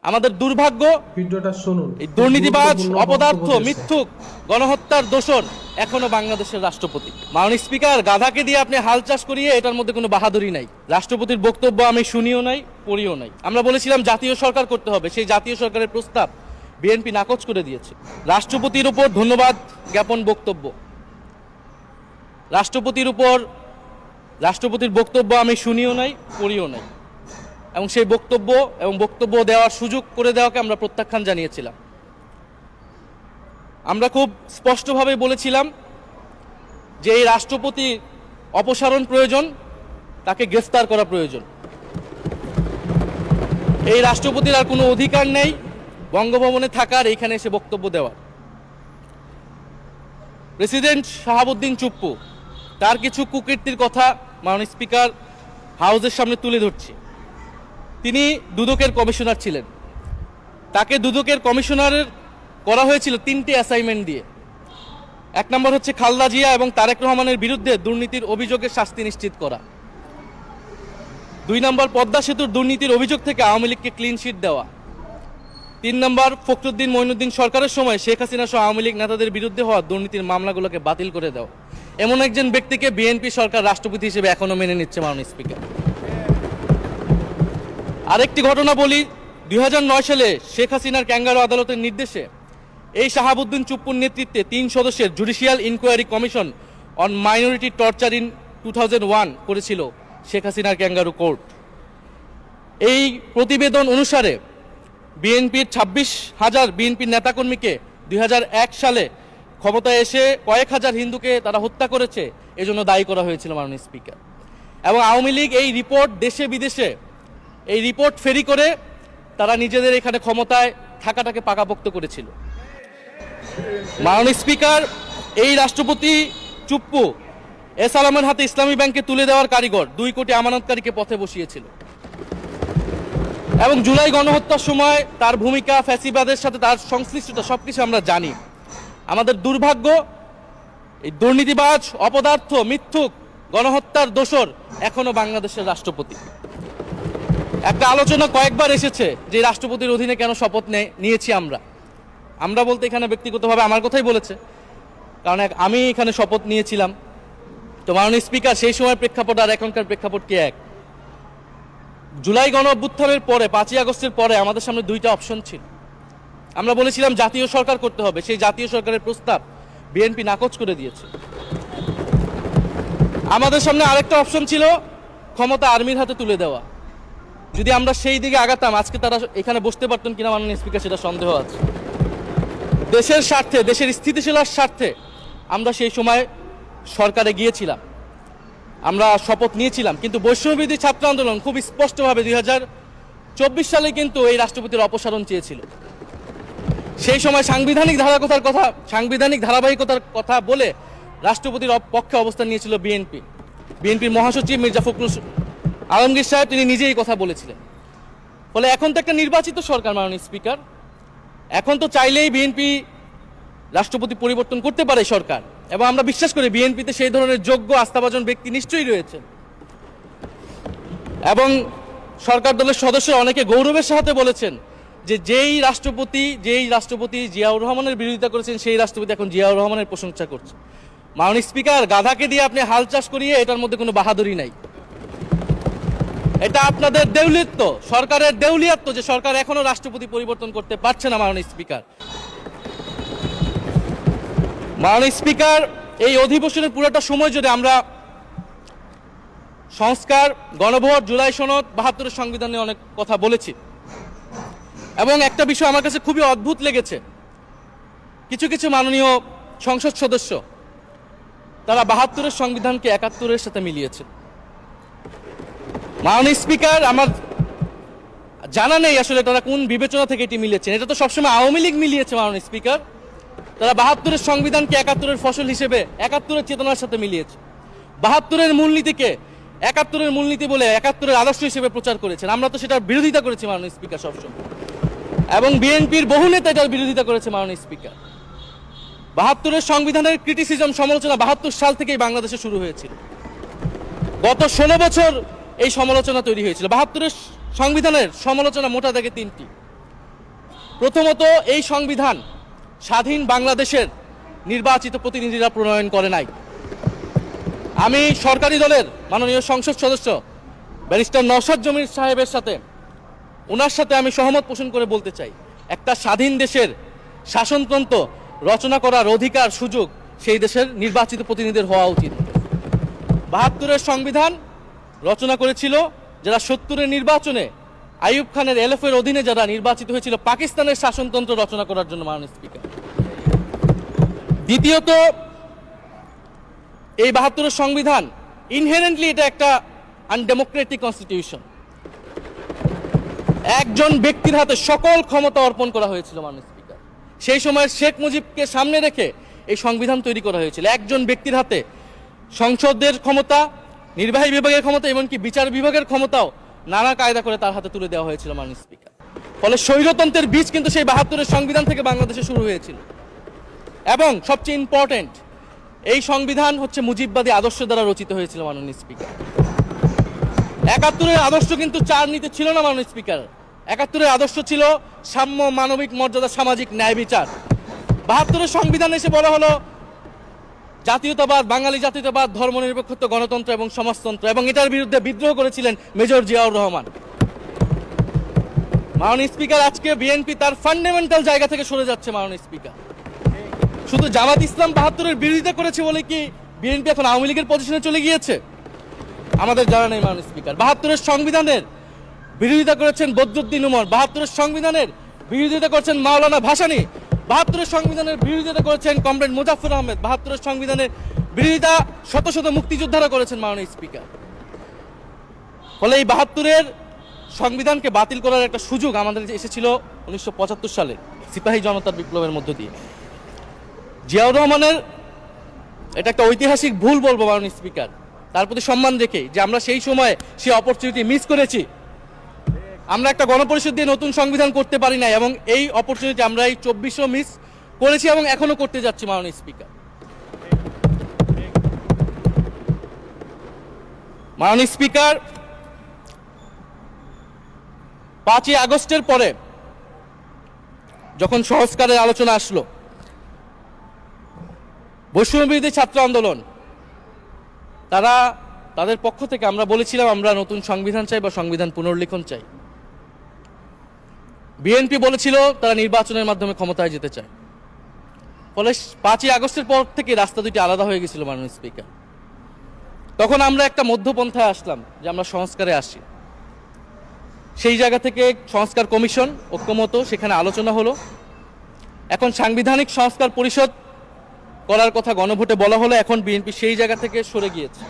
আমাদের দুর্ভাগ্য ভিডিওটা শুনুন। এই দুর্নীতিবাজ, অপদার্থ, মিথ্যুক, গণহত্যার দোষর এখনো বাংলাদেশের রাষ্ট্রপতি। মাননীয় স্পিকার, গাধাকে দিয়ে আপনি হাল চাষ করিয়ে এটার মধ্যে কোনো বাহাদুরি নাই। রাষ্ট্রপতির বক্তব্য আমি শুনিও নাই, পড়িও নাই। আমরা বলেছিলাম জাতীয় সরকার করতে হবে, সেই জাতীয় সরকারের প্রস্তাব বিএনপি নাকচ করে দিয়েছে। রাষ্ট্রপতির উপর ধন্যবাদ জ্ঞাপন বক্তব্য, রাষ্ট্রপতির বক্তব্য আমি শুনিও নাই, পড়িও নাই, এবং সেই বক্তব্য দেওয়ার সুযোগ করে দেওয়াকে আমরা প্রত্যাখ্যান জানিয়েছিলাম। আমরা খুব স্পষ্টভাবে বলেছিলাম যে এই রাষ্ট্রপতি অপসারণ প্রয়োজন, তাকে গ্রেফতার করা প্রয়োজন। এই রাষ্ট্রপতির আর কোনো অধিকার নেই বঙ্গভবনে থাকার, এইখানে এসে বক্তব্য দেওয়ার। প্রেসিডেন্ট শাহাবুদ্দিন চুপ্পু, তার কিছু কুকীর্তির কথা মাননীয় স্পিকার হাউসের সামনে তুলে ধরছি। তিনি দুদকের কমিশনার ছিলেন। তাকে দুদকের কমিশনারের করা হয়েছিল 3টি অ্যাসাইনমেন্ট দিয়ে। 1 নম্বর হচ্ছে খালেদা জিয়া এবং তারেক রহমানের বিরুদ্ধে দুর্নীতির অভিযোগের শাস্তি নিশ্চিত করা। 2 নম্বর পদ্মা সেতুর দুর্নীতির অভিযোগ থেকে আওয়ামী লীগকে ক্লিন শিট দেওয়া। 3 নম্বর ফখরুদ্দিন মঈনুদ্দিন সরকারের সময় শেখ হাসিনা সহ আওয়ামী লীগ নেতাদের বিরুদ্ধে হওয়া দুর্নীতির মামলাগুলোকে বাতিল করে দেওয়া। এমন একজন ব্যক্তিকে বিএনপি সরকার রাষ্ট্রপতি হিসেবে এখনো মেনে নিচ্ছে মাননীয় স্পিকার। আরেকটি ঘটনা বলি, 2009 সালে শেখ হাসিনার ক্যাঙ্গারু আদালতের নির্দেশে এই শাহাবুদ্দিন চুপ্পুর নেতৃত্বে 3 সদস্যের judicial inquiry commission on minority torture in 2001 করেছিল শেখ হাসিনার ক্যাঙ্গারু কোর্ট। এই প্রতিবেদন অনুসারে বিএনপির 26,000 বিএনপির নেতাকর্মীকে 2001 সালে ক্ষমতায় এসে কয়েক হাজার হিন্দুকে তারা হত্যা করেছে, এজন্য দায়ী করা হয়েছিল মাননীয় স্পিকার। এবং আওয়ামী লীগ এই রিপোর্ট দেশে বিদেশে এই রিপোর্ট ফেরি করে তারা নিজেদের এখানে ক্ষমতায় থাকাটাকে পাকাপোক্ত করেছিল। মাননীয় স্পিকার, এই রাষ্ট্রপতি চুপ্পু এস আলমের হাতে ইসলামী ব্যাংকে তুলে দেওয়ার কারিগর, 2 কোটি আমানতকারীকে পথে বসিয়েছিল। এবং জুলাই গণহত্যার সময় তার ভূমিকা, ফ্যাসিবাদের সাথে তার সংশ্লিষ্টতা সবকিছু আমরা জানি। আমাদের দুর্ভাগ্য, এই দুর্নীতিবাজ, অপদার্থ, মিথ্যুক, গণহত্যার দোষর এখনো বাংলাদেশের রাষ্ট্রপতি। একটা আলোচনা কয়েকবার এসেছে যে রাষ্ট্রপতির অধীনে কেন শপথ নিয়েছি আমরা বলতে এখানে ব্যক্তিগতভাবে আমার কথাই বলেছে, কারণ আমি এখানে শপথ নিয়েছিলাম। তো মাননীয় স্পিকার, সেই সময়ের প্রেক্ষাপট আর এখনকার প্রেক্ষাপট কি এক? জুলাই গণ অভ্যুত্থানের পরে 5ই আগস্টের পরে আমাদের সামনে 2টা অপশন ছিল। আমরা বলেছিলাম জাতীয় সরকার করতে হবে, সেই জাতীয় সরকারের প্রস্তাব বিএনপি নাকচ করে দিয়েছে। আমাদের সামনে আরেকটা অপশন ছিল ক্ষমতা আর্মির হাতে তুলে দেওয়া। যদি আমরা সেই দিকে আগাতাম, আজকে তারা এখানে বসতে পারতেন কিনা মাননীয় স্পিকার, সেটা সন্দেহ আছে। দেশের স্বার্থে, দেশের স্থিতিশীলার স্বার্থে আমরা সেই সময় সরকারে গিয়েছিলাম, আমরা শপথ নিয়েছিলাম। কিন্তু বৈষম্যবিরোধী ছাত্র আন্দোলন খুব স্পষ্টভাবে 2024 সালে কিন্তু এই রাষ্ট্রপতির অপসারণ চেয়েছিল। সেই সময় সাংবিধানিক ধারাবাহিকতার কথা বলে রাষ্ট্রপতির পক্ষে অবস্থান নিয়েছিল বিএনপির মহাসচিব মির্জা ফখরুল আলমগীর সাহেব, তিনি নিজেই কথা বলেছিলেন। ফলে এখন তো একটা নির্বাচিত সরকার মাননীয় স্পিকার, এখন তো চাইলেই বিএনপি রাষ্ট্রপতি পরিবর্তন করতে পারে সরকার, এবং আমরা বিশ্বাস করি বিএনপিতে সেই ধরনের যোগ্য আস্থাভাজন ব্যক্তি নিশ্চয়ই রয়েছে। এবং সরকার দলের সদস্যরা অনেকে গৌরবের সাথে বলেছেন যে যেই রাষ্ট্রপতি জিয়াউর রহমানের বিরোধিতা করেছেন, সেই রাষ্ট্রপতি এখন জিয়াউর রহমানের প্রশংসা করছে। মাননীয় স্পিকার, গাধাকে দিয়ে আপনি হাল চাষ করিয়ে এটার মধ্যে কোনো বাহাদুরি নাই। এটা আপনাদের দেউলিয়ত্ব, সরকারের দেউলিয়ত্ব যে সরকার এখনো রাষ্ট্রপতি পরিবর্তন করতে পারছে না। মাননীয় স্পিকার, এই অধিবেশনের পুরোটা সময় যদি আমরা সংস্কার, গণভোট, জুলাই সনদ, 72-এর সংবিধান নিয়ে অনেক কথা বলেছি, এবং একটা বিষয় আমার কাছে খুবই অদ্ভুত লেগেছে, কিছু মাননীয় সংসদ সদস্য তারা 72-এর সংবিধানকে 71-এর সাথে মিলিয়েছে। মাননীয় স্পিকার, আমার জানা নেই আসলে তারা কোন বিবেচনা থেকে এটি মিলিয়েছেন। এটা তো সবসময় আওয়ামী লীগ মিলিয়েছে মাননীয় স্পিকার। তারা 72-এর সংবিধানকে 71-এর ফসল হিসেবে, 71-এর চেতনার সাথে মিলিয়েছে। 72-এর মূলনীতিকে 71-এর মূলনীতি বলে 71-এর আদর্শ হিসেবে প্রচার করেছেন। আমরা তো সেটার বিরোধিতা করেছি মাননীয় স্পিকার সবসময়, এবং বিএনপির বহু নেতা এটার বিরোধিতা করেছে মাননীয় স্পিকার। 72-এর সংবিধানের ক্রিটিসিজম, সমালোচনা 72 সাল থেকেই বাংলাদেশে শুরু হয়েছিল। গত 16 বছর এই সমালোচনা তৈরি হয়েছিল। 72-এর সংবিধানের সমালোচনা মোটা দাগে 3টি। প্রথমত, এই সংবিধান স্বাধীন বাংলাদেশের নির্বাচিত প্রতিনিধিরা প্রণয়ন করে নাই। আমি সরকারি দলের মাননীয় সংসদ সদস্য ব্যারিস্টার নওশাদ জমির সাহেবের সাথে ওনার সাথে আমি সহমত পোষণ করে বলতে চাই, একটা স্বাধীন দেশের শাসনতন্ত্র রচনা করার অধিকার সুযোগ সেই দেশের নির্বাচিত প্রতিনিধিদের হওয়া উচিত। ৭২-এর সংবিধান রচনা করেছিল যারা ৭০-এর নির্বাচনে আইয়ুব খানের এলএফের অধীনে যারা নির্বাচিত হয়েছিল পাকিস্তানের শাসনতন্ত্র রচনা করার জন্য, মাননীয় স্পিকার। দ্বিতীয়ত, এই ৭২-এর সংবিধান ইনহেরেন্টলি এটা একটা আনডেমোক্রেটিক কনস্টিটিউশন। একজন ব্যক্তির হাতে সকল ক্ষমতা অর্পণ করা হয়েছিল, মাননীয় স্পিকার। সেই সময় শেখ মুজিবকে সামনে রেখে এই সংবিধান তৈরি করা হয়েছিল। একজন ব্যক্তির হাতে সংসদের ক্ষমতা, নির্বাহী বিভাগের ক্ষমতা, এমনকি বিচার বিভাগের ক্ষমতাও নানা কায়দা করে তার হাতে তুলে দেওয়া হয়েছিল, মাননীয় স্পিকার। ফলে স্বৈরতন্ত্রের বীজ কিন্তু সেই ৭২-এর সংবিধান থেকে বাংলাদেশে শুরু হয়েছিল। এবং সবচেয়ে ইম্পর্টেন্ট, এই সংবিধান হচ্ছে মুজিববাদী আদর্শ দ্বারা রচিত হয়েছিল, মাননীয় স্পিকার। ৭১-এর আদর্শ কিন্তু চার নীতি ছিল না, মাননীয় স্পিকার। ৭১-এর আদর্শ ছিল সাম্য, মানবিক মর্যাদা, সামাজিক ন্যায় বিচার। ৭২-এর সংবিধান এসে বলা হলো জাতীয়তাবাদ, বাঙালি জাতীয়তাবাদ, ধর্মনিরপেক্ষত্ব, গণতন্ত্র এবং সমাজতন্ত্র, এবং এটার বিরুদ্ধে বিদ্রোহ করেছিলেন মেজর জিয়াউর রহমান। মাননীয় স্পিকার, আজকে বিএনপি তার ফান্ডামেন্টাল জায়গা থেকে সরে যাচ্ছে, মাননীয় স্পিকার। শুধু জামাত ইসলাম ৭২-এর বিরোধিতা করেছে বলে কি বিএনপি এখন আওয়ামী লীগের পজিশনে চলে গিয়েছে? আমাদের জানা নেই, মাননীয় স্পিকার। ৭২-এর সংবিধানের বিরোধিতা করেছেন বদরুদ্দিন উমর, ৭২-এর সংবিধানের বিরোধিতা করেছেন মাওলানা ভাসানী, ৭২-এর সংবিধানের বিরোধিতা করেছেন কমরেড মুজাফফর আহমেদ, ৭২-এর সংবিধানের বিরোধিতা শত শত মুক্তিযোদ্ধারা করেছেন, মাননীয় স্পিকার। ফলে এই ৭২-এর সংবিধানকে বাতিল করার একটা সুযোগ আমাদের এসেছিল ১৯৭৫ সালে সিপাহী জনতার বিপ্লবের মধ্য দিয়ে। জিয়াউর রহমানের এটা একটা ঐতিহাসিক ভুল বলবো, মাননীয় স্পিকার, তার প্রতি সম্মান রেখে, যে আমরা সেই সময় সেই অপরচুনিটি মিস করেছি। আমরা একটা গণপরিষদ দিয়ে নতুন সংবিধান করতে পারি নাই, এবং এই অপরচুনিটি আমরা এই ২৪ও মিস করেছি এবং এখনো করতে যাচ্ছি, মাননীয় স্পিকার। মাননীয় স্পিকার, ৫ই আগস্টের পরে যখন সংস্কারের আলোচনা আসলো, বৈষম্যবিরোধী ছাত্র আন্দোলন তারা তাদের পক্ষ থেকে আমরা বলেছিলাম আমরা নতুন সংবিধান চাই বা সংবিধান পুনর্লিখন চাই। বিএনপি বলেছিল তারা নির্বাচনের মাধ্যমে ক্ষমতায় যেতে চায়। ফলে ৫ই আগস্টের পর থেকে রাস্তা দুটি আলাদা হয়ে গেছিল, মাননীয় স্পিকার। তখন আমরা একটা মধ্যপন্থায় আসলাম যে আমরা সংস্কারে আসি। সেই জায়গা থেকে সংস্কার কমিশন ঐক্যমত, সেখানে আলোচনা হলো। এখন সাংবিধানিক সংস্কার পরিষদ করার কথা গণভোটে বলা হলো, এখন বিএনপি সেই জায়গা থেকে সরে গিয়েছে।